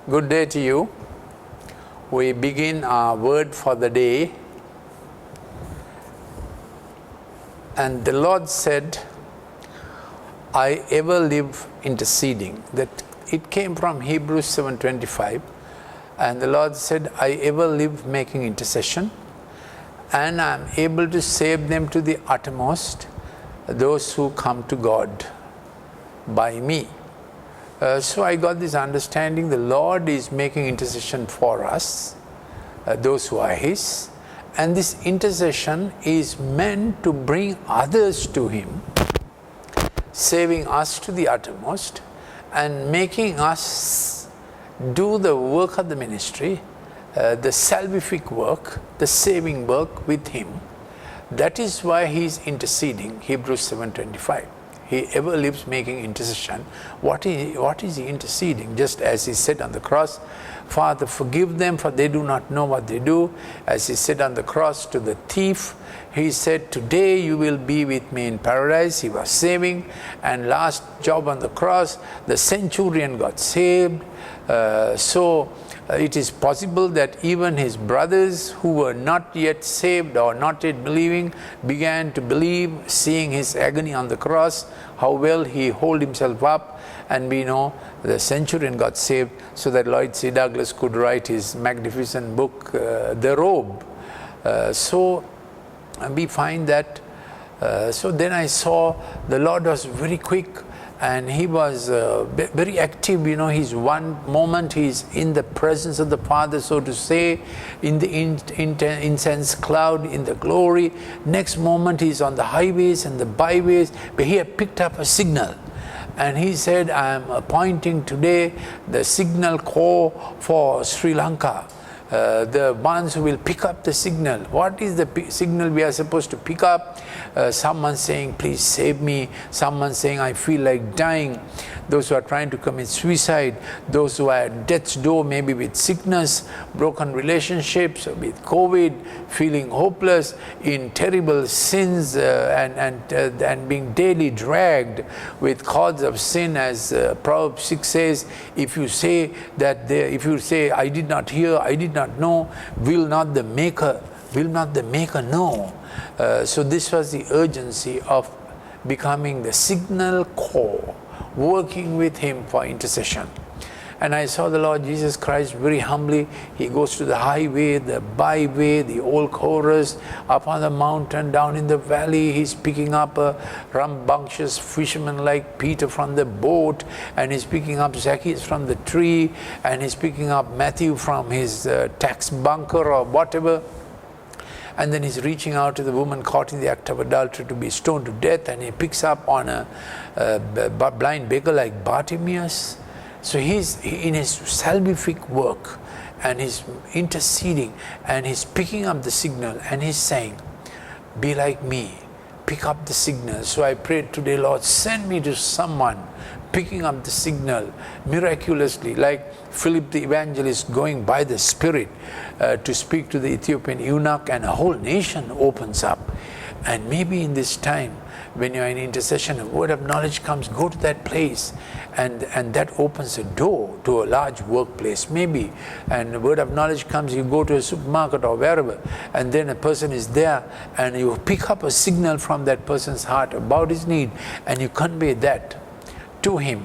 Good day to you. We begin our word for the day. And the Lord said, I ever live interceding. That it came from Hebrews 7:25. And the Lord said, I ever live making intercession. And I am able to save them to the uttermost, those who come to God by me. So I got this understanding, the Lord is making intercession for us, those who are His, and this intercession is meant to bring others to Him, saving us to the uttermost, and making us do the work of the ministry, the salvific work, the saving work with Him. That is why He is interceding, Hebrews 7:25. He ever lives making intercession. What is He interceding? Just as He said on the cross, Father, forgive them, for they do not know what they do. As He said on the cross to the thief, He said, today you will be with me in paradise. He was saving. And last job on the cross, the centurion got saved. It is possible that even his brothers who were not yet saved or not yet believing began to believe, seeing his agony on the cross, how well he held himself up, and we know the centurion got saved so that Lloyd C. Douglas could write his magnificent book, The Robe. So we find that, so then I saw the Lord was very quick, and He was very active. You know, He's one moment He's in the presence of the Father, so to say, in the incense cloud, in the glory. Next moment He's on the highways and the byways, but He had picked up a signal. And He said, I am appointing today the signal corps for Sri Lanka. The ones who will pick up the signal. What is the signal we are supposed to pick up? Someone saying, please save me. Someone saying, I feel like dying. Those who are trying to commit suicide. Those who are at death's door, maybe with sickness, broken relationships, with COVID, feeling hopeless, in terrible sins, and being daily dragged with cords of sin, as Proverbs 6 says. If you say I did not hear, I did not know, will not the Maker know? So this was the urgency of becoming the signal corps, working with Him for intercession. And I saw the Lord Jesus Christ very humbly. He goes to the highway, the byway, the old chorus, up on the mountain, down in the valley. He's picking up a rambunctious fisherman like Peter from the boat, and he's picking up Zacchaeus from the tree, and he's picking up Matthew from his tax bunker or whatever. And then he's reaching out to the woman caught in the act of adultery to be stoned to death, and he picks up on a blind beggar like Bartimaeus. So he's in his salvific work, and he's interceding, and he's picking up the signal, and he's saying, be like me, pick up the signal. So I prayed today, Lord, send me to someone picking up the signal miraculously, like Philip the evangelist going by the Spirit to speak to the Ethiopian eunuch, and a whole nation opens up. And maybe in this time, when you're in intercession, a word of knowledge comes, go to that place, and that opens a door to a large workplace, maybe. And a word of knowledge comes, you go to a supermarket or wherever, and then a person is there, and you pick up a signal from that person's heart about his need, and you convey that to him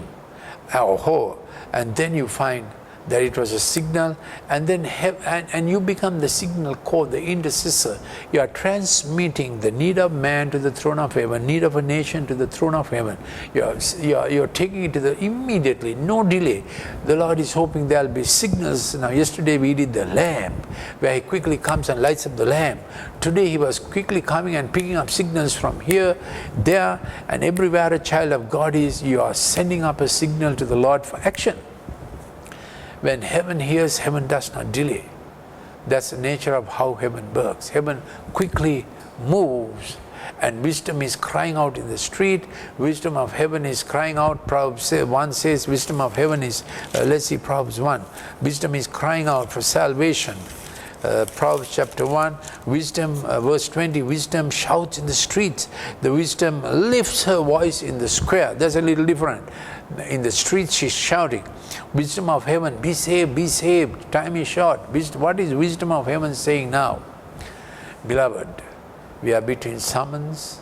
or her, and then you find that it was a signal, and then and you become the signal corps, the intercessor. You are transmitting the need of man to the throne of heaven, need of a nation to the throne of heaven. You're taking it to the immediately, no delay. The Lord is hoping there will be signals. Now, yesterday we did the lamp, where He quickly comes and lights up the lamp. Today He was quickly coming and picking up signals from here, there, and everywhere a child of God is. You are sending up a signal to the Lord for action. When heaven hears, heaven does not delay. That's the nature of how heaven works. Heaven quickly moves, and wisdom is crying out in the street. Wisdom of heaven is crying out. Proverbs 1 says, wisdom of heaven is, let's see Proverbs 1. Wisdom is crying out for salvation. Proverbs chapter 1, wisdom, verse 20, wisdom shouts in the streets. The wisdom lifts her voice in the square. That's a little different. In the streets she's shouting. Wisdom of heaven, be saved, time is short. What is wisdom of heaven saying now? Beloved, we are between summons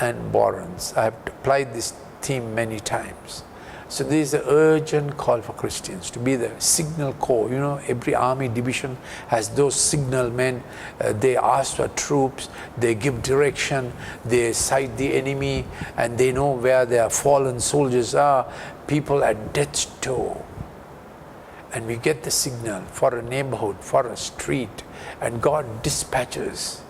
and warrants. I have applied this theme many times. So there is an urgent call for Christians to be the signal corps. You know, every army division has those signal men. They ask for troops, they give direction, they sight the enemy, and they know where their fallen soldiers are, people at death's door. And we get the signal for a neighborhood, for a street, and God dispatches.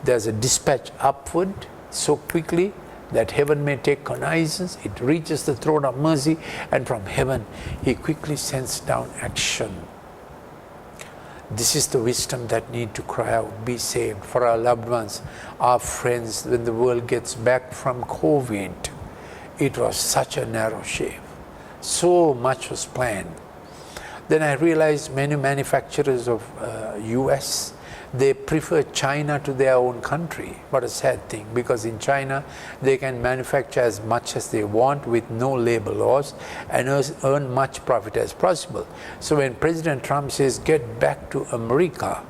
There's a dispatch upward so quickly that heaven may take cognizance. It reaches the throne of mercy, and from heaven he quickly sends down action. This is the wisdom that need to cry out, be saved, for our loved ones, our friends. When the world gets back from COVID, it was such a narrow shave. So much was planned. Then I realized many manufacturers of US, they prefer China to their own country. What a sad thing, because in China they can manufacture as much as they want with no labor laws and earn much profit as possible. So when President Trump says get back to America,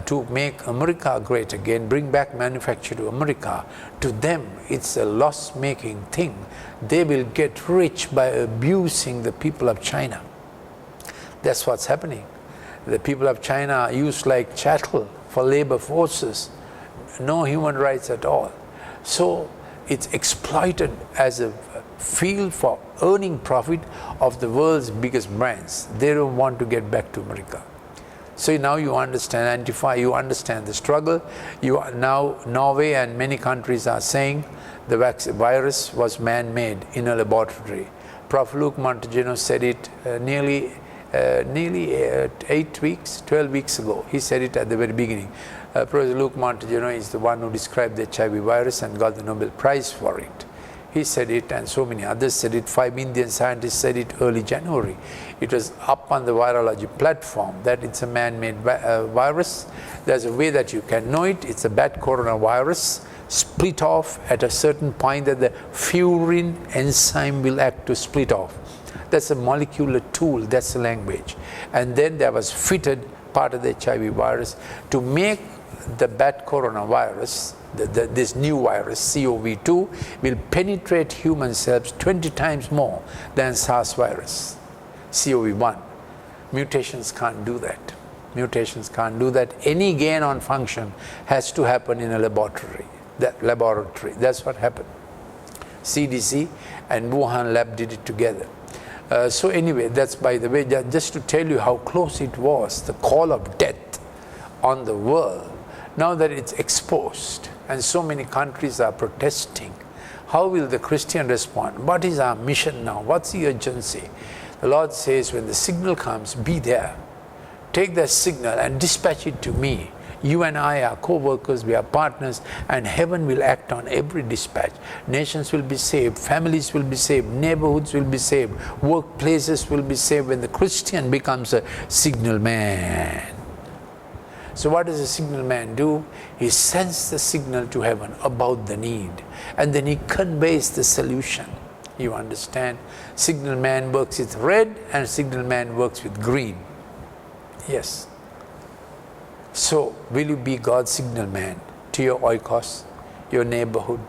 to make America great again, bring back manufacture to America, to them it's a loss-making thing. They will get rich by abusing the people of China. That's what's happening. The people of China are used like chattel for labor forces, no human rights at all. So it's exploited as a field for earning profit of the world's biggest brands. They don't want to get back to America. So now you understand Antifa, you understand the struggle. Now Norway and many countries are saying the virus was man-made in a laboratory. Prof. Luke Montagino said it nearly 12 weeks ago. He said it at the very beginning. Professor Luke Montagino is the one who described the HIV virus and got the Nobel Prize for it. He said it, and so many others said it. 5 Indian scientists said it early January. It was up on the virology platform that it's a man-made virus. There's a way that you can know it. It's a bad coronavirus, split off at a certain point that the furin enzyme will act to split off. That's a molecular tool, that's the language. And then there was fitted part of the HIV virus to make the bad coronavirus, this new virus, CoV2, will penetrate human cells 20 times more than SARS virus, CoV1. Mutations can't do that. Mutations can't do that. Any gain on function has to happen in a laboratory. That's what happened. CDC and Wuhan lab did it together. So anyway, that's by the way, just to tell you how close it was, the call of death on the world, now that it's exposed and so many countries are protesting, how will the Christian respond? What is our mission now? What's the urgency? The Lord says, when the signal comes, be there. Take that signal and dispatch it to me. You and I are co-workers, we are partners, and heaven will act on every dispatch. Nations will be saved, families will be saved, neighborhoods will be saved, workplaces will be saved when the Christian becomes a signal man. So what does a signal man do? He sends the signal to heaven about the need, and then he conveys the solution. You understand? Signal man works with red and signal man works with green. Yes. So, will you be God's signal man to your oikos, your neighborhood,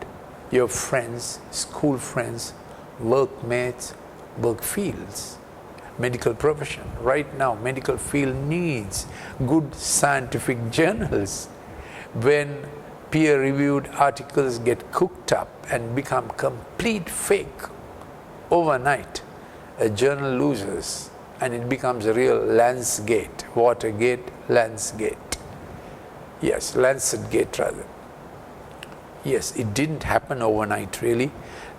your friends, school friends, workmates, work fields, medical profession? Right now, medical field needs good scientific journals. When peer-reviewed articles get cooked up and become complete fake overnight, a journal loses and it becomes a real Lancegate, Watergate, Lancegate. Yes, Lancetgate rather. Yes, it didn't happen overnight really.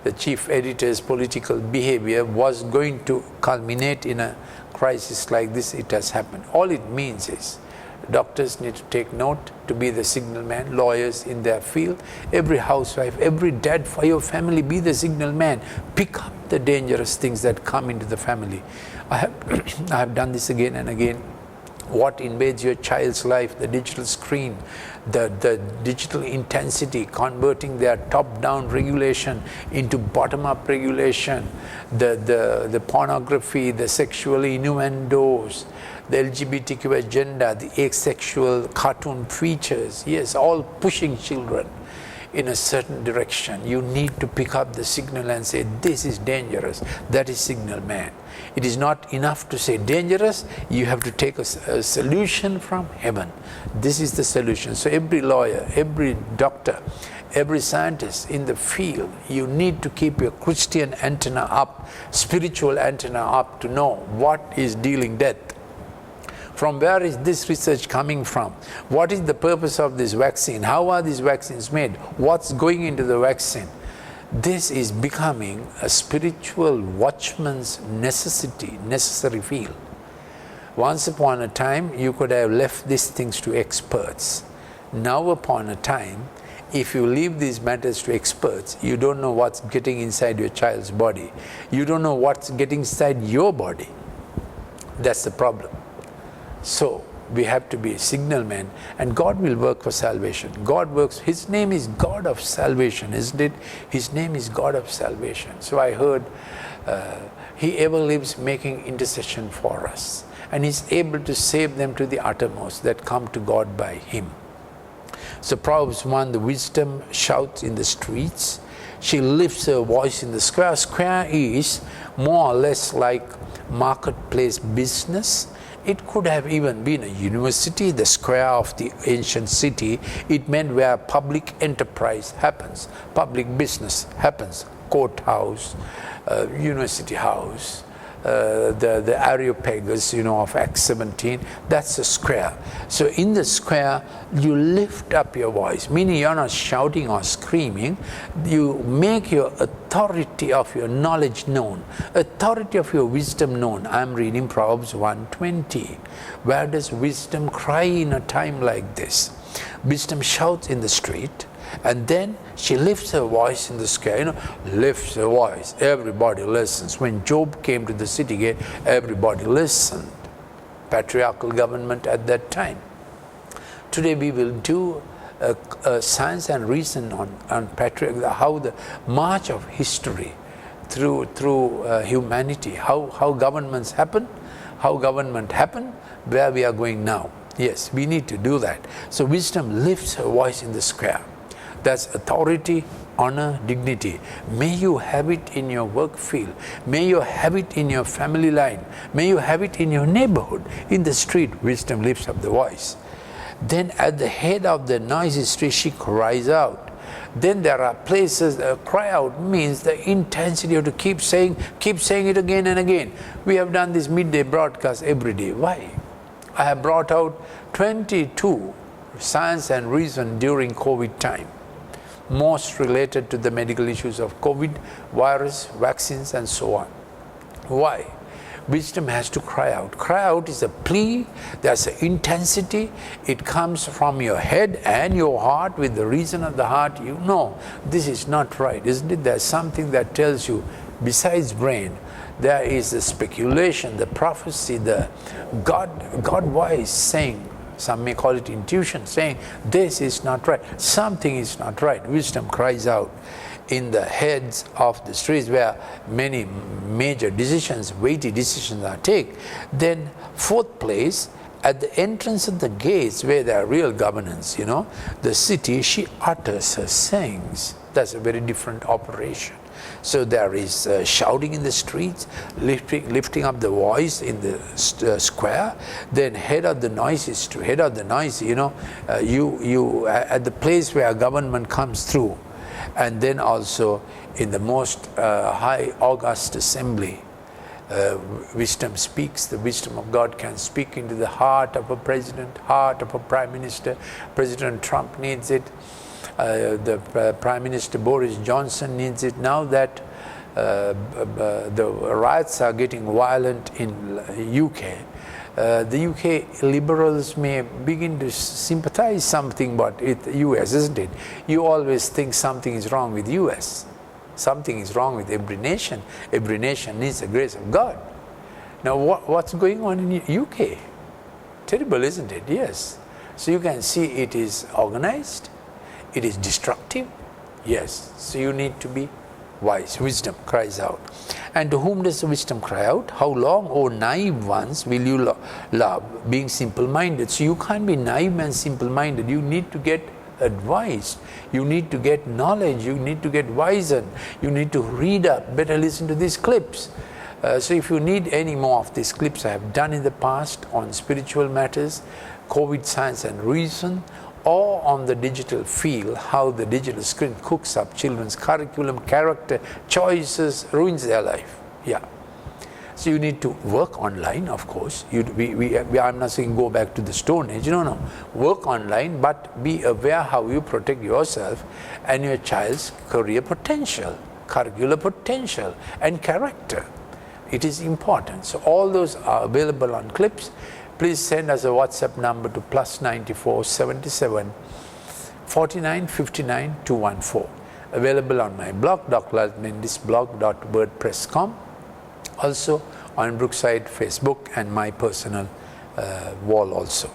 The chief editor's political behavior was going to culminate in a crisis like this. It has happened. All it means is doctors need to take note to be the signal man, lawyers in their field, every housewife, every dad for your family, be the signal man. Pick up the dangerous things that come into the family. I have done this again and again. what invades your child's life, the digital screen, the digital intensity, converting their top-down regulation into bottom-up regulation, the pornography, the sexual innuendos, the LGBTQ agenda, the asexual cartoon features, yes, all pushing children in a certain direction. You need to pick up the signal and say, this is dangerous. That is signal man. It is not enough to say dangerous. You have to take a solution from heaven. This is the solution. So every lawyer, every doctor, every scientist in the field, you need to keep your Christian antenna up, spiritual antenna up, to know what is dealing death. From where is this research coming from? What is the purpose of this vaccine? How are these vaccines made? What's going into the vaccine? This is becoming a spiritual watchman's necessary field. Once upon a time, you could have left these things to experts. Now upon a time, if you leave these matters to experts, you don't know what's getting inside your child's body. You don't know what's getting inside your body. That's the problem. So we have to be signal men, and God will work for salvation. God works. His name is God of salvation, isn't it? His name is God of salvation. So I heard He ever lives making intercession for us, and He's able to save them to the uttermost that come to God by Him. So Proverbs 1, the wisdom shouts in the streets. She lifts her voice in the square. Square is more or less like marketplace business. It could have even been a university, the square of the ancient city. It meant where public enterprise happens, public business happens, courthouse, university house, the Areopagus, of Acts 17, that's a square. So in the square, you lift up your voice, meaning you're not shouting or screaming. You make your authority of your knowledge known, authority of your wisdom known. I'm reading Proverbs 1:20. Where does wisdom cry in a time like this? Wisdom shouts in the street, and then she lifts her voice in the sky. Lifts her voice. Everybody listens. When Job came to the city gate, everybody listened. Patriarchal government at that time. Today we will do a science and reason on how the march of history through humanity, how governments happen, where we are going now. Yes, we need to do that. So wisdom lifts her voice in the square. That's authority, honor, dignity. May you have it in your work field. May you have it in your family line. May you have it in your neighborhood. In the street, wisdom lifts up the voice. Then at the head of the noisy street, she cries out. Then there are places, cry out means the intensity of to keep saying it again and again. We have done this midday broadcast every day. Why? I have brought out 22 science and reason during COVID time, most related to the medical issues of COVID, virus, vaccines, and so on. Why? Wisdom has to cry out. Cry out is a plea. There's an intensity. It comes from your head and your heart. With the reason of the heart, you know this is not right, isn't it? There's something that tells you, besides brain, there is the speculation, the prophecy, the God voice saying, some may call it intuition, saying this is not right, something is not right. Wisdom cries out in the heads of the streets where many major decisions, weighty decisions are taken. Then fourth place, at the entrance of the gates where there are real governance, the city, she utters her sayings. That's a very different operation. So there is shouting in the streets, lifting up the voice in the square. Then head of the noise, you at the place where government comes through. And then also in the most high august assembly, wisdom speaks. The wisdom of God can speak into the heart of a president, heart of a prime minister. President Trump needs it. The Prime Minister Boris Johnson needs it. Now that the riots are getting violent in UK, the UK liberals may begin to sympathize something but with the US, isn't it? You always think something is wrong with US. Something is wrong with every nation. Every nation needs the grace of God. Now what's going on in UK? terrible, isn't it? Yes. So you can see it is organized, it is destructive. Yes. So you need to be wise. Wisdom cries out. And to whom does the wisdom cry out? How long, O naive ones, will you love being simple-minded? So you can't be naive and simple-minded. You need to get advised. You need to get knowledge. You need to get wizened. You need to read up. Better listen to these clips. So if you need any more of these clips I have done in the past on spiritual matters, COVID science and reason, or on the digital field, how the digital screen cooks up children's curriculum, character, choices, ruins their life. Yeah. So you need to work online, of course. I'm not saying go back to the Stone Age. No. Work online, but be aware how you protect yourself and your child's career potential, curricular potential, and character. It is important. So all those are available on clips. Please send us a WhatsApp number to +94 77 49 59 214. Available on my blog, drlaltmendisblog.wordpress.com. Also on Brookside Facebook and my personal wall also.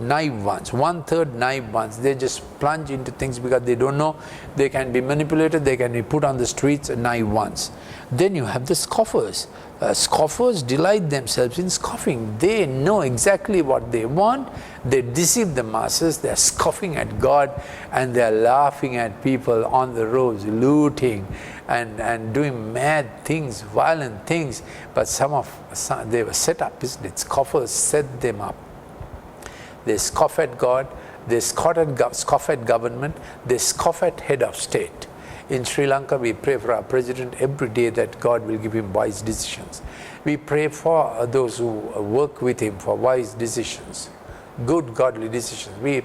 Naive ones, 1/3 naive ones, they just plunge into things because they don't know. They can be manipulated, they can be put on the streets, naive ones. Then you have the scoffers. Scoffers delight themselves in scoffing. They know exactly what they want. They deceive the masses. They're scoffing at God and they're laughing at people on the roads, looting and doing mad things, violent things. But some they were set up, isn't it? Scoffers set them up. They scoff at God, they scoff at government, they scoff at head of state. In Sri Lanka, we pray for our president every day that God will give him wise decisions. We pray for those who work with him for wise decisions, good godly decisions. We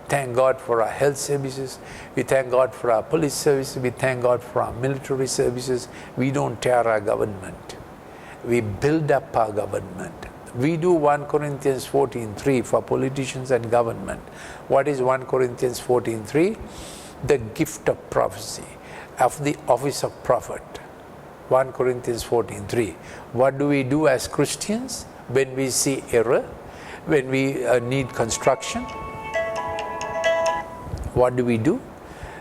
thank God for our health services. We thank God for our police services. We thank God for our military services. We don't tear our government. We build up our government. We do 1 Corinthians 14:3 for politicians and government. What is 1 Corinthians 14:3? The gift of prophecy, of the office of prophet. 1 Corinthians 14:3. What do we do as Christians when we see error, when we need construction? What do?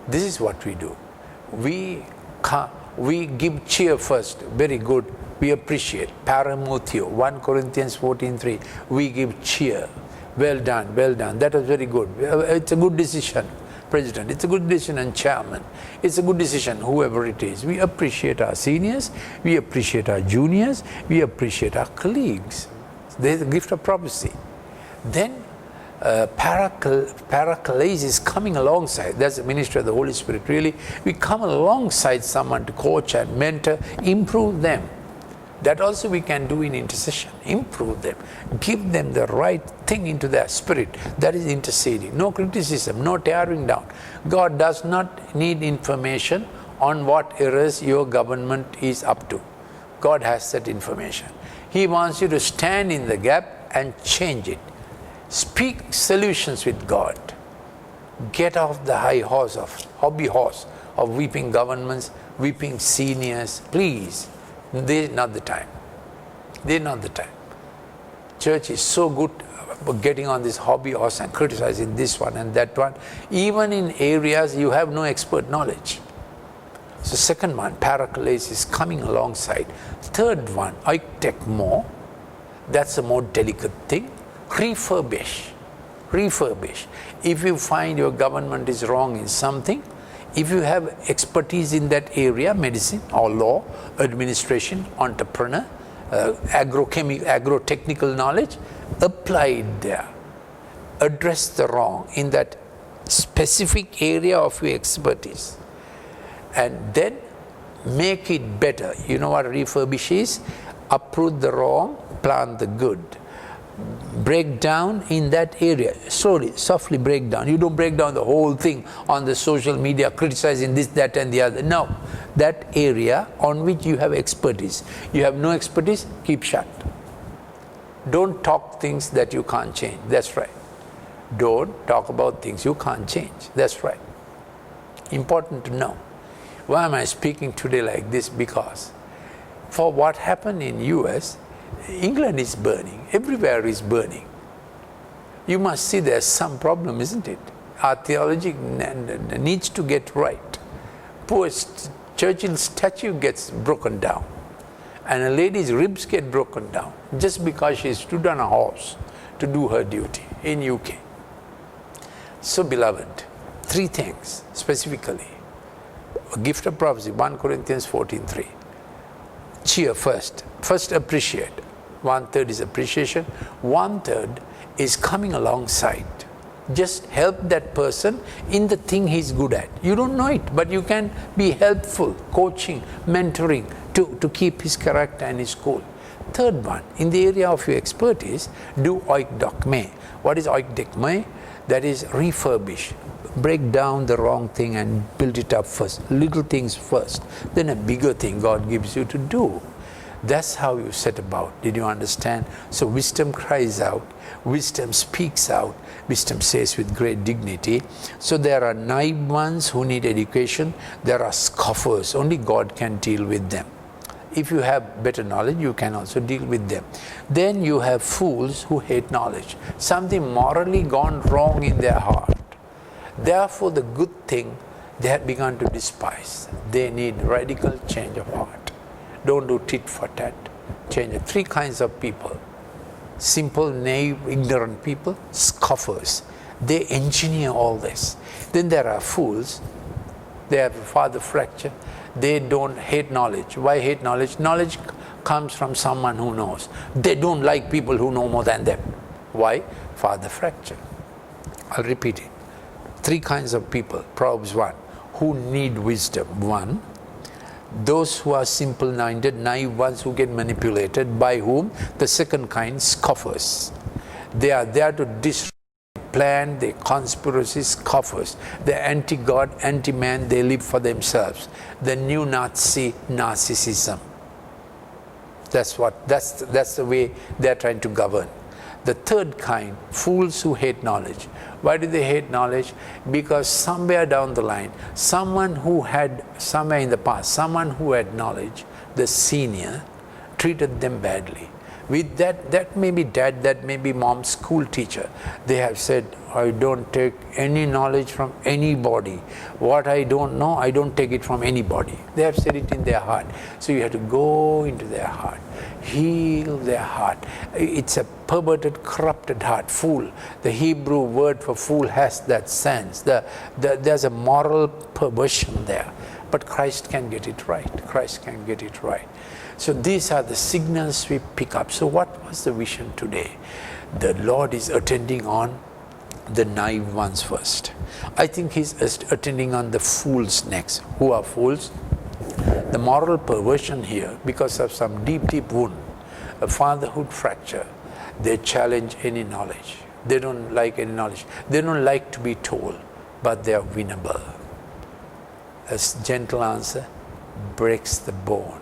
This is what we do. We give cheer first. Very good. We appreciate. Paramuthio, 1 Corinthians 14:3. We give cheer. Well done, well done. That was very good. It's a good decision, President. It's a good decision, and Chairman. It's a good decision, whoever it is. We appreciate our seniors. We appreciate our juniors. We appreciate our colleagues. There's a gift of prophecy. Then Paraclase is coming alongside. That's the ministry of the Holy Spirit. Really, we come alongside someone to coach and mentor, improve them. That also we can do in intercession. Improve them. Give them the right thing into their spirit. That is interceding. No criticism, no tearing down. God does not need information on what errors your government is up to. God has that information. He wants you to stand in the gap and change it. Speak solutions with God. Get off the hobby horse of weeping governments, weeping seniors. Please. This is not the time. This is not the time. Church is so good about getting on this hobby horse and criticizing this one and that one, even in areas you have no expert knowledge. So second one, Paraclase is coming alongside. Third one, Oiktechmo, that's a more delicate thing. Refurbish. If you find your government is wrong in something, if you have expertise in that area, medicine or law, administration, entrepreneur, agro-technical knowledge, apply it there. Address the wrong in that specific area of your expertise. And then make it better. You know what refurbish is? Uproot the wrong, plant the good. Break down in that area. Slowly, softly break down. You don't break down the whole thing on the social media, criticizing this, that and the other. No. That area on which you have expertise. You have no expertise, keep shut. Don't talk things that you can't change. That's right. Don't talk about things you can't change. That's right. Important to know. Why am I speaking today like this? Because for what happened in US, England is burning. Everywhere is burning. You must see there's some problem, isn't it? Our theology needs to get right. Poor Churchill's statue gets broken down. And a lady's ribs get broken down just because she stood on a horse to do her duty in UK. So beloved, 3 things specifically. A gift of prophecy, 1 Corinthians 14:3. Cheer first. First appreciate. 1/3 is appreciation. 1/3 is coming alongside. Just help that person in the thing he's good at. You don't know it, but you can be helpful, coaching, mentoring to keep his character and his cool. 3rd one, in the area of your expertise, do oikdokme. What is oikdokme? That is refurbish. Break down the wrong thing and build it up first. Little things first. Then a bigger thing God gives you to do. That's how you set about. Did you understand? So wisdom cries out. Wisdom speaks out. Wisdom says with great dignity. So there are naive ones who need education. There are scoffers. Only God can deal with them. If you have better knowledge, you can also deal with them. Then you have fools who hate knowledge. Something morally gone wrong in their heart. Therefore, the good thing they have begun to despise. They need radical change of heart. Don't do tit for tat. Change it. 3 kinds of people. Simple, naive, ignorant people, scoffers. They engineer all this. Then there are fools. They have a father fracture. They don't hate knowledge. Why hate knowledge? Knowledge comes from someone who knows. They don't like people who know more than them. Why? Father fracture. I'll repeat it. 3 kinds of people. Proverbs 1. Who need wisdom. 1. Those who are simple-minded, naive ones who get manipulated. By whom? The 2nd kind, scoffers. They are there to destroy, plan, they conspiracy, scoffers. They're anti-God, anti-man, they live for themselves. The new Nazi narcissism. That's the way they're trying to govern. The 3rd kind, fools who hate knowledge. Why do they hate knowledge? Because somewhere down the line, somewhere in the past, someone who had knowledge, the senior, treated them badly. With that may be dad, that may be mom's school teacher. They have said, I don't take any knowledge from anybody. What I don't know, I don't take it from anybody. They have said it in their heart. So you have to go into their heart, heal their heart. It's a perverted, corrupted heart, fool. The Hebrew word for fool has that sense. There's a moral perversion there. But Christ can get it right. Christ can get it right. So these are the signals we pick up. So what was the vision today? The Lord is attending on the naive ones first. I think He's attending on the fools next. Who are fools? The moral perversion here, because of some deep wound, a fatherhood fracture, they challenge any knowledge. They don't like any knowledge. They don't like to be told, but they are winnable. A gentle answer breaks the bone.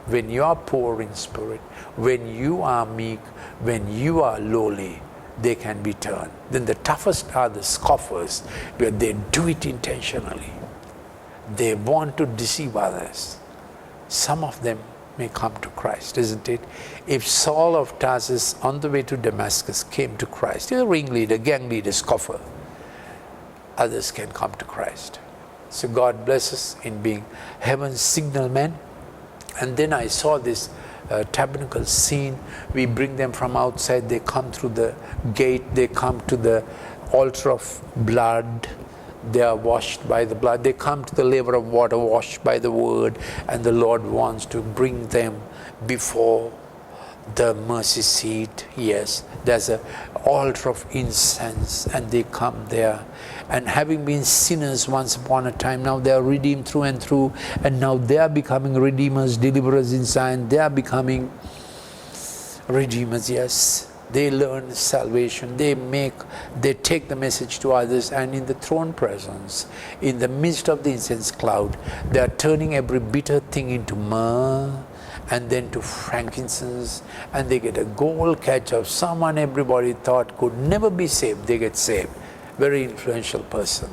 When you are poor in spirit, when you are meek, when you are lowly, they can be turned. Then the toughest are the scoffers, where they do it intentionally. They want to deceive others. Some of them may come to Christ, isn't it? If Saul of Tarsus on the way to Damascus came to Christ, he's a ringleader, gang leader, scoffer, others can come to Christ. So God bless us in being heaven's signalman. And then I saw this tabernacle scene. We bring them from outside. They come through the gate. They come to the altar of blood. They are washed by the blood. They come to the laver of water, washed by the word. And the Lord wants to bring them before the mercy seat. Yes, there's an altar of incense, and they come there. And having been sinners once upon a time, now they are redeemed through and through, and now they are becoming redeemers, deliverers in Zion. They are becoming redeemers, yes. They learn salvation. They take the message to others, and in the throne presence, in the midst of the incense cloud, they are turning every bitter thing into myrrh, and then to frankincense, and they get a gold catch of someone everybody thought could never be saved. They get saved. Very influential person.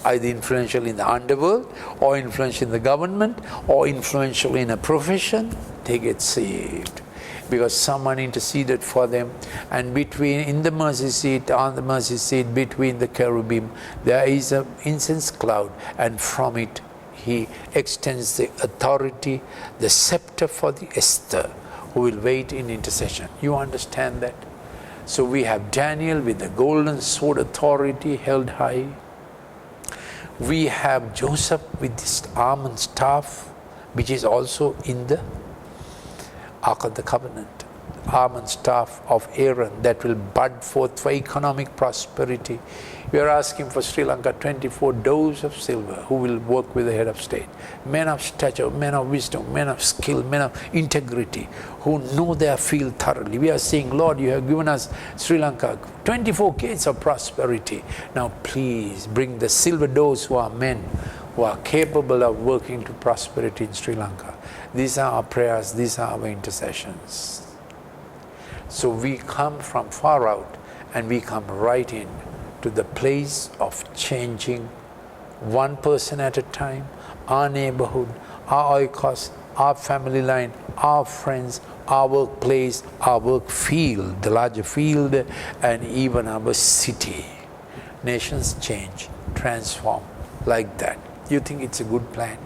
Either influential in the underworld, or influential in the government, or influential in a profession, they get saved. because someone interceded for them. And in the mercy seat, on the mercy seat, between the cherubim, there is an incense cloud, and from it he extends the authority, the scepter for the Esther, who will wait in intercession. You understand that? So we have Daniel with the golden sword authority held high. We have Joseph with this arm and staff, which is also in the Ark of the Covenant. Arm and staff of Aaron that will bud forth for economic prosperity. We are asking for Sri Lanka 24 doors of silver who will work with the head of state. Men of stature, men of wisdom, men of skill, men of integrity, who know their field thoroughly. We are saying, Lord, you have given us Sri Lanka 24 gates of prosperity. Now please bring the silver doors who are men, who are capable of working to prosperity in Sri Lanka. These are our prayers, these are our intercessions. So we come from far out and we come right in to the place of changing one person at a time, our neighborhood, our oikos, our family line, our friends, our workplace, our work field, the larger field, and even our city. Nations change, transform like that. You think it's a good plan?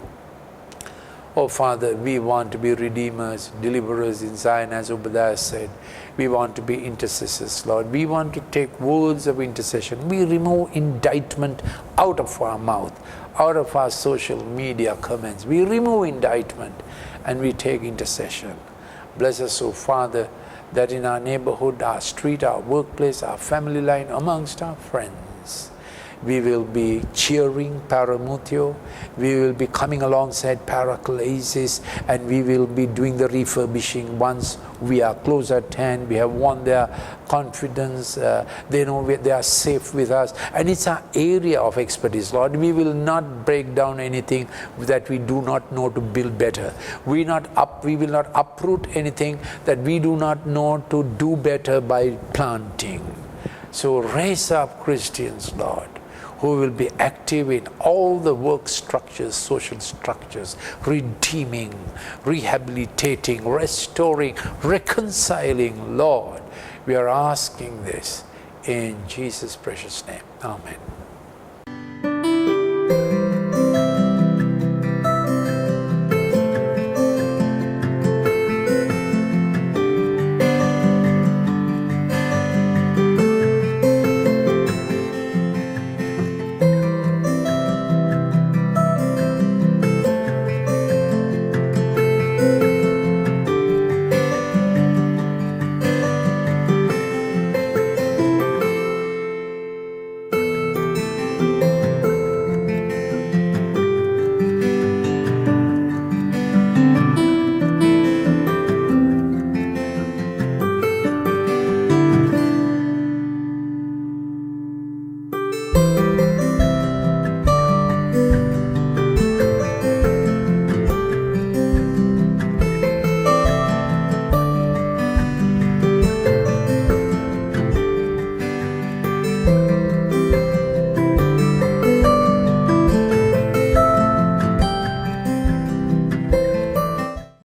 Oh Father, we want to be redeemers, deliverers in Zion, as Obadiah said. We want to be intercessors, Lord. We want to take words of intercession. We remove indictment out of our mouth, out of our social media comments. We remove indictment and we take intercession. Bless us, oh Father, that in our neighborhood, our street, our workplace, our family line, amongst our friends, we will be cheering Paramutio, we will be coming alongside Paraklesis, and we will be doing the refurbishing once we are close at hand. We have won their confidence, they know they are safe with us, and it's our area of expertise, Lord. We will not break down anything that we do not know to build better. We will not uproot anything that we do not know to do better by planting. So raise up Christians, Lord, who will be active in all the work structures, social structures, redeeming, rehabilitating, restoring, reconciling. Lord, we are asking this in Jesus' precious name. Amen.